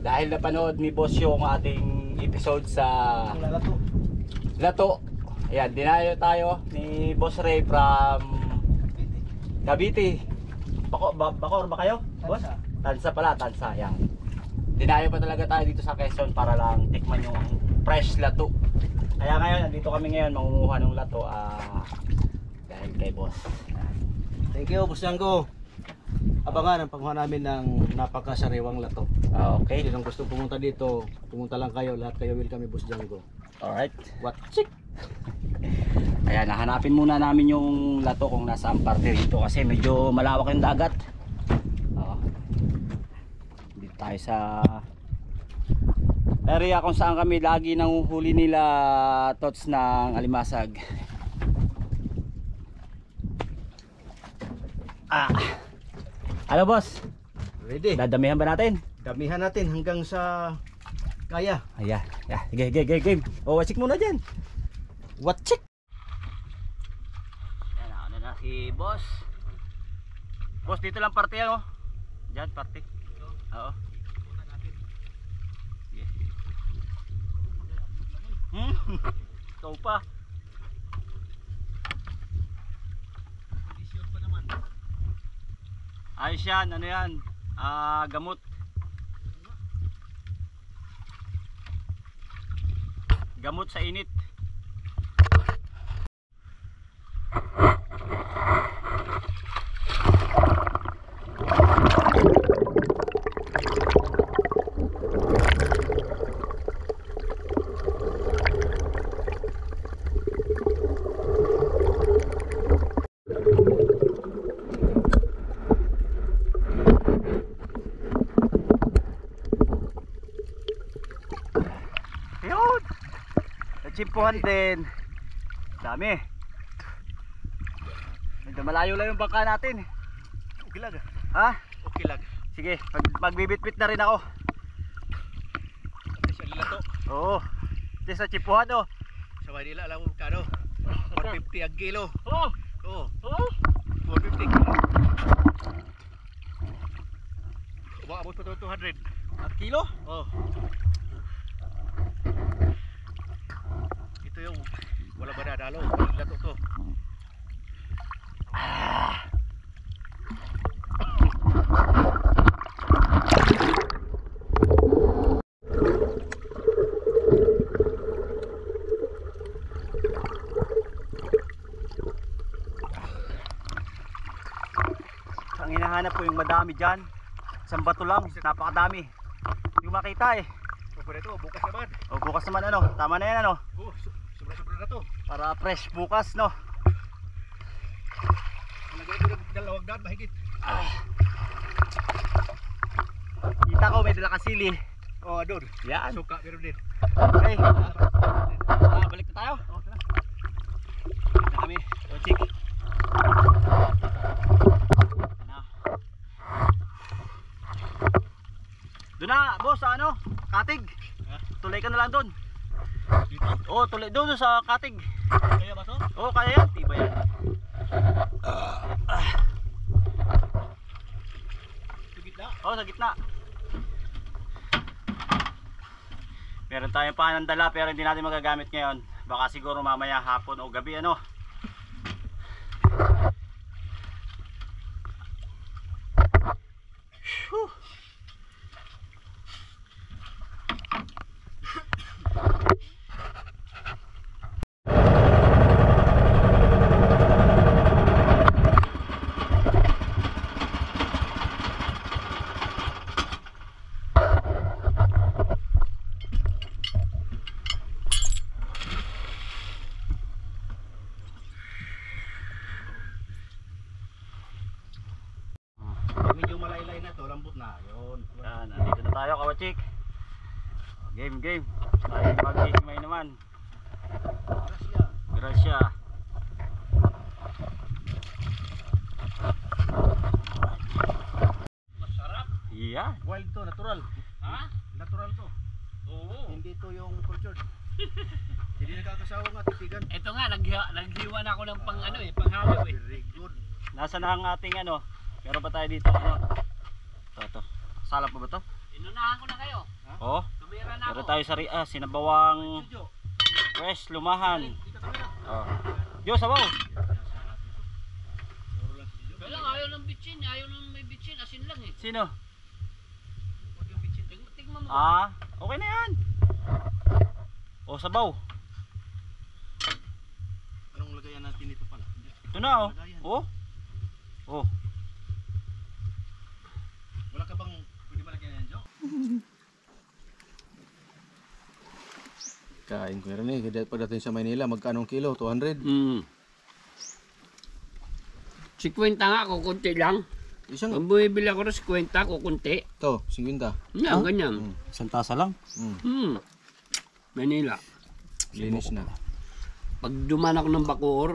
Dahil napanood ni boss yung ating episode sa Lato. Ayan, dinayo tayo ni Boss Ray from Cavite. Bacor ba kayo? Boss? Tansa pala, Tansa. Ayan. Dinayo pa talaga tayo dito sa Quezon para lang tikman yung fresh lato. Kaya ngayon, nandito kami ngayon mangunguha ng lato dahil kay boss. Thank you, Boss Django. Abangan ang pagkuha namin ng napakasariwang lato. Okay. Sinong gusto pumunta dito, pumunta lang kayo. Lahat kayo welcome, Boss Django. Alright. What? Chick! Ayan, nahanapin muna namin yung lato kung nasaan parte rito kasi medyo malawak yung dagat. Dito tayo sa area kung saan kami lagi nanguhuli nila tots ng alimasag. Ano boss? Ready? Dadamihan ba natin? Damihan natin hanggang sa kaya. Ayan, game. O, wasik muna dyan. What chick? Ayan, ano na si boss. Boss, dito lang parte yan, oh. Diyan, parte. Oo. Yes. Ikaw pa. Ayos yan, ano yan? Gamot. Gamot sa init. Yun! Nachimpuhan din. Dami. Medyo malayo lang yung bangka natin. Okay lang. Ha? Okay lang. Sige, magbibitbit na rin ako. Sa lato. Oo. Ito sa chimpuhan, oh. Sa Manila, alam mo kano? 150 ang kilo. Oo. Oo. Oo. 450. Abot pa ito 200. Ang kilo? Oh. Ito yung wala ba na dalo, lato to. Ang hinahanap ko yung madami dyan. Isang bato lang, napakadami. Yung makita eh. Pwede ito, bukas naman. O bukas naman ano, tama na yan ano. Oh, sobra-sobra na to. Para fresh bukas no. Nalagay ko ng dalawang daan mahigit. Kita ko may dala kang sili. Oh, doon. Yan. Suka meron din. Okay. Balik na tayo. Oh, tara. Balik na kami. O chik. Doon na, boss, sa ano? Katig. Tulay ka na lang doon. Dito? Oo, tulay doon sa katig. Kaya ba to? Oo, kaya yan. Tiba yan. Sa gitna? Oo, sa gitna. Meron tayong panandala pero hindi natin magagamit ngayon. Baka siguro mamaya hapon o gabi ano. Whew. Medyo malaylay na to, lambot na. Yun. Yan, nandito na tayo, kawachik. Game. Tayo mag-isimay naman. Gracia. Masarap. Yeah. Wild to, natural. Ha? Natural to. Oo. Hindi to yung cultured. Hindi nagkakasawa nga titigan. Ito nga, naghiwa na ako ng panghalo eh. Very good. Nasaan na ang ating ano? Meron pa tayo dito ano? Ito. Salap pa ba to? Inunahan ko na kayo. Oh, Tumira na meron ako. tayo sa sinabawang fresh lumahan. Oh. Yo, sabaw. Kaya lang ayaw ng bitchin. Ayaw ng may bitchin. Asin lang eh. Sino? Tingnan mo. Ah, okay na yan. Oh, sabaw. Anong lagayan natin dito pala? Ito na oh. Oh. Oh. Wala ka bang pwede ba lagyan yan, Jo? Kain ko rin eh. Pagdating sa Maynila, magkanong kilo? 200? Hmm. 50 nga ako, kunti lang. Isang, Kung bumibili ako ng 50 ako, kunti. ito, 50. Yan, ganyan. Isang tasa lang. Manila. Linis na. Pag duman ako ng Bacoor,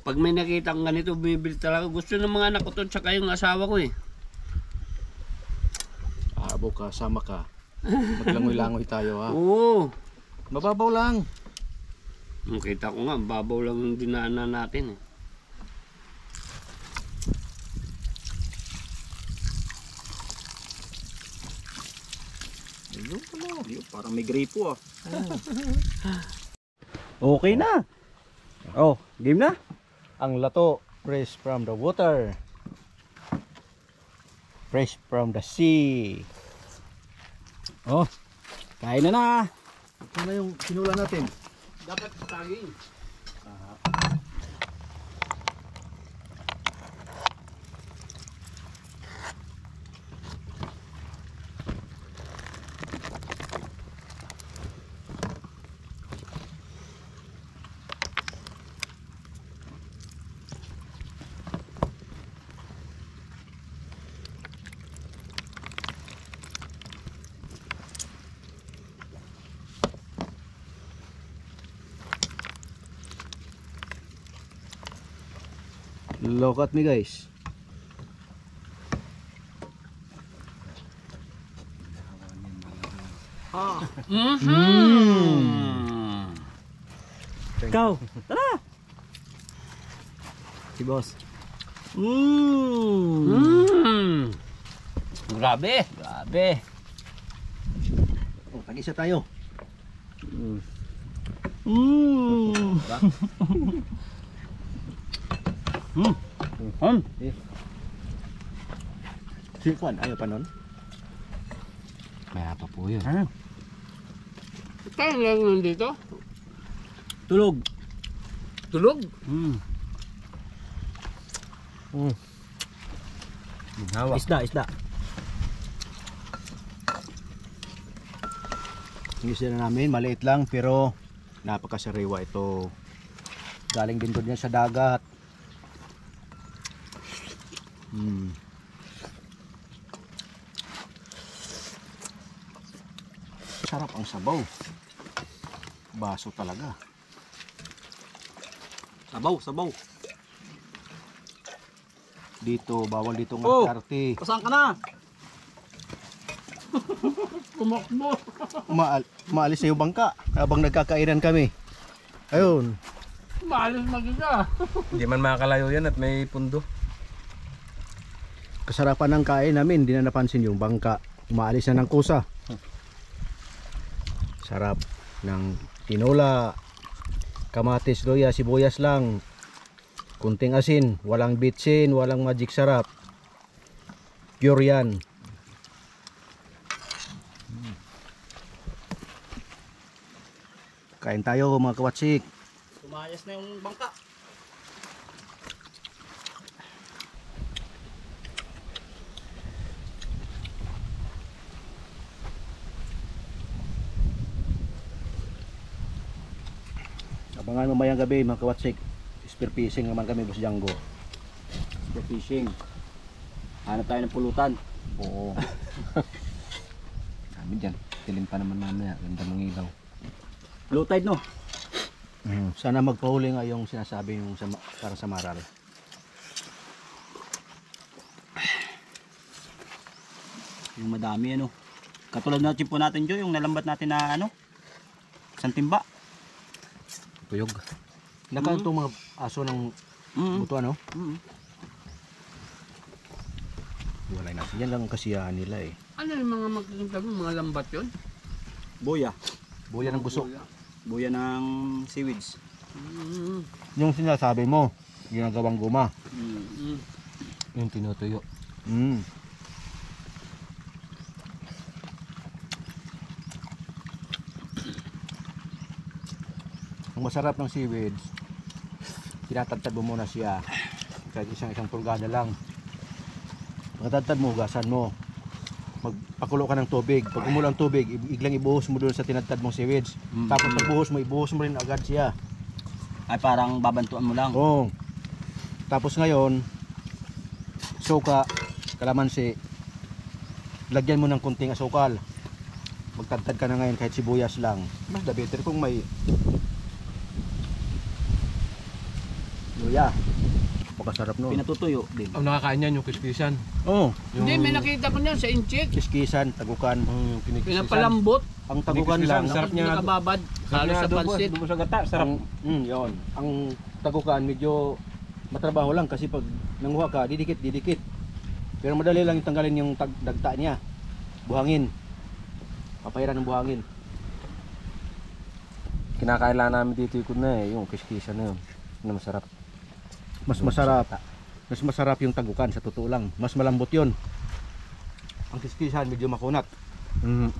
pag may nakita kang ganito, bumibili talaga. Gusto ng mga anak ko to, tsaka yung asawa ko eh. Abo ka, sama ka. Maglangoy-langoy tayo ha. Oo. Mababaw lang. Nakita ko nga, babaw lang yung dinaanan natin eh. Ayun pala. Ayun, parang may gripo ah. Okay na. Oh, game na. Ang lato, fresh from the water. Fresh from the sea. Oh, kain na na. Ito na yung sinula natin. Dapat saging. Look at me guys. Ikaw. Tara. Si boss. Grabe. Grabe. Oh, tag-isa tayo. Si Juan, ayaw pa nun? Maya pa po yun. Tayo lang nandito. Tulog. Tulog. Isda. Yung isda na namin, maliit lang pero napakasariwa ito. Galing din doon yan sa dagat. Sarap ang sabaw. Baso talaga. Sabaw. Dito, bawal dito ng Oh! karte. Pasang ka na. Kumakbo. Maalis na yung bangka habang nagkakainan kami. Ayun. Maalis mag-isa. Hindi man makakalayo yan at may pundo. Kasarapan ng kain namin, hindi na napansin yung bangka. Umaalis na ng kusa. Sarap ng tinola, kamatis, luya, sibuyas lang. Kunting asin, walang bitsin, walang magic sarap. Pure yan. Kain tayo mga kawatsik. Tumayas na yung bangka. Abangan mamayang gabi mga kawatsik. Spear fishing naman kami, Boss Django. Spear fishing. Hanap tayo ng pulutan. Oo. Kami dyan. Tilim pa naman mamaya. Ganda ng ilaw. Low tide no. Sana magpahuli nga yung sinasabi yung para sa maral. Yung madami ano. Katulad na chimpo natin Jo, yung nalambat natin na ano. Isang timba. Tuyog. Naka itong mga aso ng buto ano? Walay natin. Yan lang ang kasiyahan nila eh. Ano yung mga magkakita mo? Mga lambat yun? Buya. Buya ng gusto. Buya ng seaweeds. Mm. Yung sinasabi mo, ginagawang guma. Mm. Yung tinutuyo. Mm. Ang masarap ng seaweeds, tinatagtad mo muna siya. Kahit isang pulgada lang. Pagkatagtad mo, hugasan mo. Magpakulo ka ng tubig. Pag umulo ang tubig, iglang ibuhos mo doon sa tinatad mong seaweeds. Tapos pagbuhos mo, ibuhos mo rin agad siya. Ay parang babantuan mo lang. Oo. Tapos ngayon, suka, kalamansi, lagyan mo ng kunting asukal. Magtagtad ka na ngayon kahit sibuyas lang. Mas the better kung may luya. Pagkasarap nun. Pinatutuyo din. Ang nakakain yan yung kiskisan. Oo. Yung, Hindi, may nakita ko niyan sa inchik. Kiskisan, tagukan. yung kinikisisan. Pinapalambot. Ang tagukan lang, Sarap niya. Nakababad. Sarap Halo niya sa adobo, pansit. adobo sa gata. Sarap. yun. Ang tagukan medyo matrabaho lang kasi pag nanguha ka, didikit. Pero madali lang tanggalin yung dagta niya. Buhangin. Papahiran ng buhangin. Kinakain lang namin dito ikot na yung kiskisan na yun. Na masarap. Mas masarap yung tagukan sa totoo lang. Mas malambot 'yon. Ang kiskisan medyo makunat. Mm.